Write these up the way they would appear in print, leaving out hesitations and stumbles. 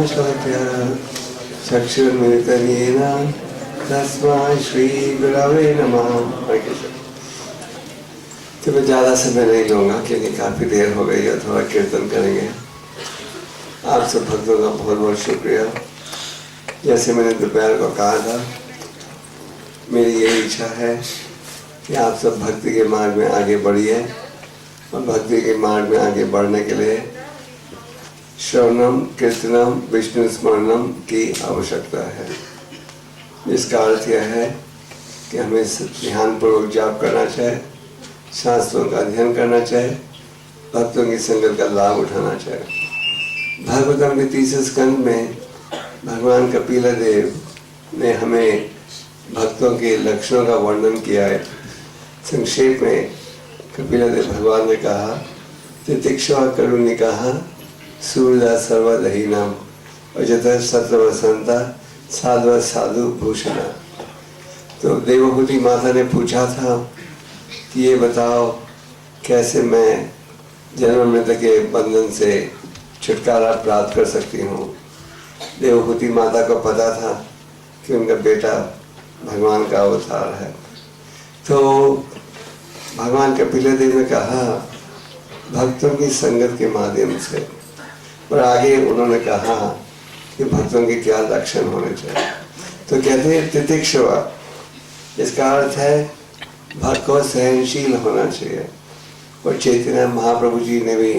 समाश्वत्य चक्षुर्मिलितं येन तस्मै श्री गुरवे नमः। तो मैं ज़्यादा समय नहीं लूँगा क्योंकि काफ़ी देर हो गई है, थोड़ा कीर्तन करेंगे। आप सब भक्तों का बहुत बहुत शुक्रिया। जैसे मैंने दोपहर को कहा था, मेरी यही इच्छा है कि आप सब भक्ति के मार्ग में आगे बढ़िए और भक्ति के मार्ग में आगे बढ़ने के लिए श्रवणम कीर्तनम विष्णु स्मरणम की आवश्यकता है, जिसका अर्थ यह है कि हमें ध्यानपूर्वक जाप करना चाहिए, शास्त्रों का अध्ययन करना चाहिए, भक्तों की संगत का लाभ उठाना चाहिए। भागवतम के तीसरे स्कंद में भगवान कपिलदेव ने हमें भक्तों के लक्षणों का वर्णन किया है। संक्षेप में कपिलदेव भगवान ने कहा, तितिक्षा करुणिका सूर्यदा सर्वदहीनाम अजत सत्रवसंता साधव साधु भूषणा। तो देवहूति माता ने पूछा था कि ये बताओ कैसे मैं जन्म मृत्यु के बंधन से छुटकारा प्राप्त कर सकती हूँ। देवहूति माता को पता था कि उनका बेटा भगवान का अवतार है। तो भगवान कपिलदेव ने कहा भक्तों की संगत के माध्यम से, और आगे उन्होंने कहा कि भक्तों के क्या लक्षण होने चाहिए। तो कहते हैं तितिक्षवा, इसका अर्थ है भक्त को सहनशील होना चाहिए। और चैतन्य महाप्रभु जी ने भी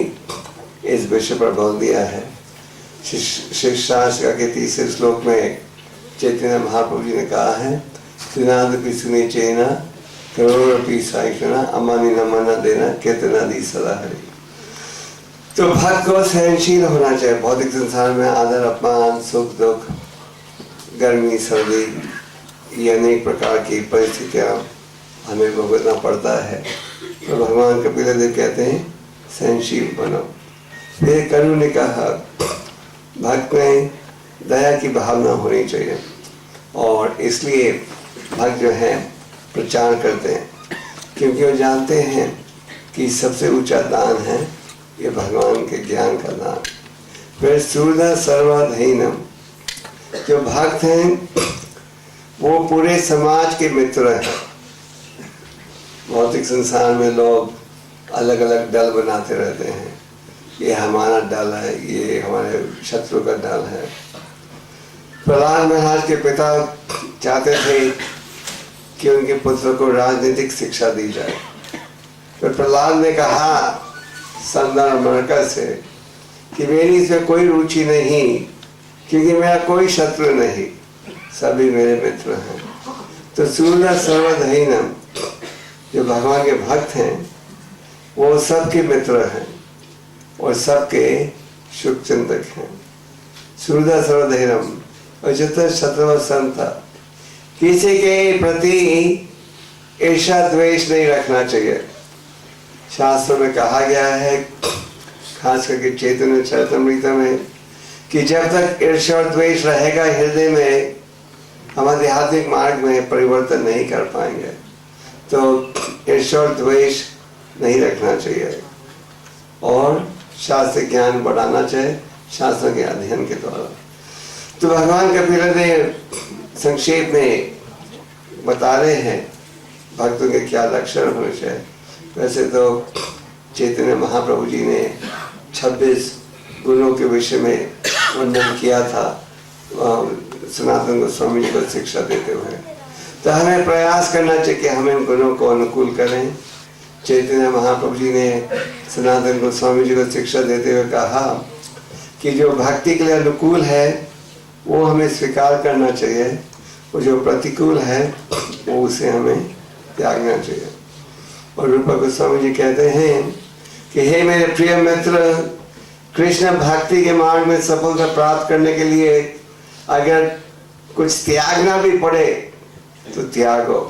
इस विषय पर बल दिया है। शिक्षाशास्त्र के तीसरे श्लोक में चैतन्य महाप्रभु जी ने कहा है, त्रिनाद पिसुने चेना करोड़पि साइकना अमानी न मना देना केतना दी सदा हरि। तो भक्त को सहनशील होना चाहिए। भौतिक संसार में आदर अपमान सुख दुख गर्मी सर्दी ये अनेक प्रकार की परिस्थितियां हमें भुगतना पड़ता है। तो भगवान कपिलदेव कहते हैं सहनशील बनो। फिर करुण ने कहा भक्त में दया की भावना होनी चाहिए, और इसलिए भक्त जो है प्रचार करते हैं, क्योंकि वो जानते हैं कि सबसे ऊंचा दान है ये भगवान के ज्ञान का दान। फिर सूर्य सर्वधहीनम, जो भक्त हैं वो पूरे समाज के मित्र हैं। भौतिक संसार में लोग अलग अलग दल बनाते रहते हैं, ये हमारा दल है, ये हमारे शत्रु का दल है। प्रहलाद महाराज के पिता चाहते थे कि उनके पुत्र को राजनीतिक शिक्षा दी जाए। तो प्रहलाद ने कहा संदर्भ मरकर से कि मेरी इसमें कोई रुचि नहीं, क्योंकि मेरा कोई शत्रु नहीं, सभी मेरे मित्र हैं। तो सूर्य सर्वधहीनम, जो भगवान के भक्त हैं वो सबके मित्र हैं और सबके शुभ चिंतक हैं। सूर्य सर्वधहीनम अजत शत्रु संता, किसी के प्रति ईर्ष्या द्वेष नहीं रखना चाहिए। शास्त्र में कहा गया है, खास करके चैतन्य चरितमृत में, कि जब तक ईर्ष्या और द्वेष रहेगा हृदय में, हम आध्यात्मिक मार्ग में परिवर्तन नहीं कर पाएंगे। तो ईर्ष्या और द्वेष नहीं रखना चाहिए और शास्त्र ज्ञान बढ़ाना चाहिए शास्त्र के अध्ययन के द्वारा। तो भगवान कपिलदेव संक्षेप में बता रहे हैं भक्तों के क्या लक्षण होने चाहिए। वैसे तो चैतन्य महाप्रभु जी ने 26 गुणों के विषय में वर्णन किया था सनातन गोस्वामी जी को शिक्षा देते हुए। तो हमें प्रयास करना चाहिए कि हम इन गुणों को अनुकूल करें। चैतन्य महाप्रभु जी ने सनातन गोस्वामी जी को शिक्षा देते हुए कहा कि जो भक्ति के लिए अनुकूल है वो हमें स्वीकार करना चाहिए, और जो प्रतिकूल है वो उसे हमें त्यागना चाहिए। और रूप गोस्वामी जी कहते हैं कि हे मेरे प्रिय मित्र, कृष्ण भक्ति के मार्ग में सफलता प्राप्त करने के लिए अगर कुछ त्यागना भी पड़े तो त्यागो।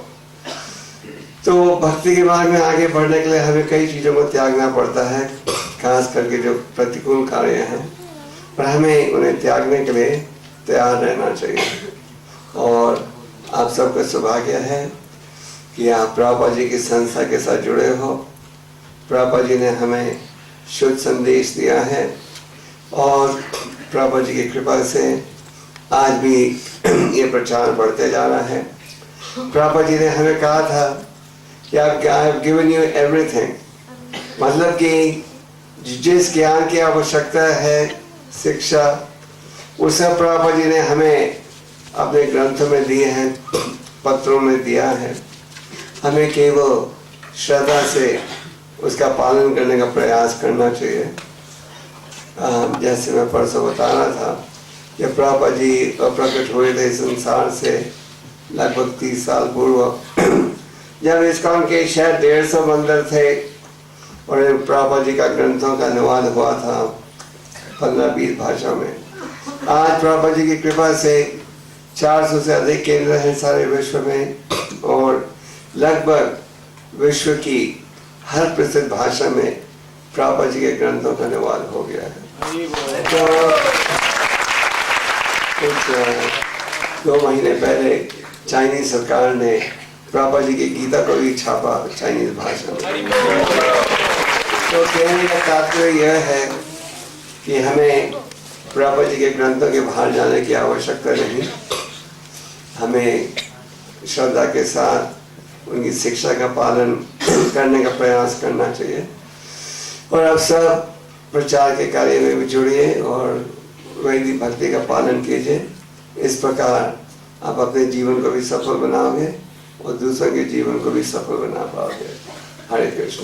तो भक्ति के मार्ग में आगे बढ़ने के लिए हमें कई चीज़ों को त्यागना पड़ता है, खास करके जो प्रतिकूल कार्य हैं, पर हमें उन्हें त्यागने के लिए तैयार रहना चाहिए। और आप सबका सौभाग्य है कि आप प्रभुपाद जी की संस्था के साथ जुड़े हो। प्रभुपाद जी ने हमें शुद्ध संदेश दिया है और प्रभु जी की कृपा से आज भी ये प्रचार बढ़ते जा रहा है। प्रभु जी ने हमें कहा था कि I have given you everything, मतलब कि जिस ज्ञान की आवश्यकता है, शिक्षा, वो सब प्रभु जी ने हमें अपने ग्रंथों में दिए हैं, पत्रों में दिया है। हमें केवल श्रद्धा से उसका पालन करने का प्रयास करना चाहिए। जैसे मैं परसों बता रहा था कि प्रभु जी प्रकट हुए थे संसार से लगभग 30 साल पूर्व, जब इस्कॉन के शायद 150 मंदिर थे और प्रभु जी का ग्रंथों का अनुवाद हुआ था 15-20 भाषा में। आज प्रभु जी की कृपा से 400 से अधिक केंद्र हैं सारे विश्व में और लगभग विश्व की हर प्रसिद्ध भाषा में प्रभु जी के ग्रंथों का अनुवाद हो गया है। तो कुछ 2 महीने पहले चाइनीज सरकार ने प्रभु जी की गीता को भी छापा चाइनीज भाषा में। तो कहने का तात्पर्य यह है कि हमें प्रभु जी के ग्रंथों के बाहर जाने की आवश्यकता नहीं, हमें श्रद्धा के साथ उनकी शिक्षा का पालन करने का प्रयास करना चाहिए। और अब सब प्रचार के कार्य में भी जुड़िए और वैदिक भक्ति का पालन कीजिए। इस प्रकार आप अपने जीवन को भी सफल बनाओगे और दूसरों के जीवन को भी सफल बना पाओगे। हरे कृष्ण।